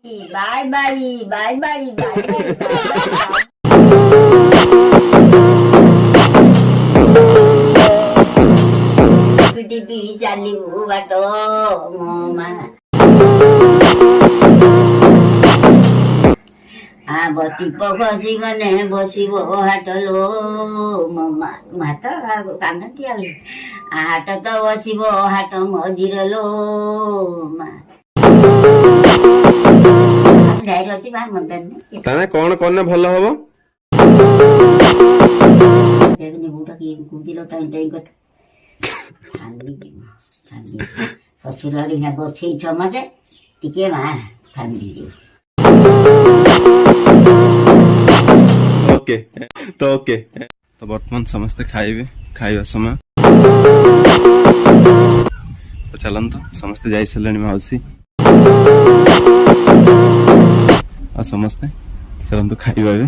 Bye bye bye bye bye bye. पिटी पिटी चालू बाट मो मा आ बटी बसी गने बसिब हाटलो ममा मात कांदती आले हाट त बसिब हाट मजिरलो मा ढाई अछि बा मदन ताने कौन करने भल हबो देखने बूटा की कुदिलो टाइम टाइम कर थांदी थांदी ससुराली ना बछई छमते टिके मा थांदी ओके तो वर्तमान समस्त खाइबे खाइबा समय तो चलंत समस्त जाई सलेनी माउसी आ समस्त चलंत खाइबा बे।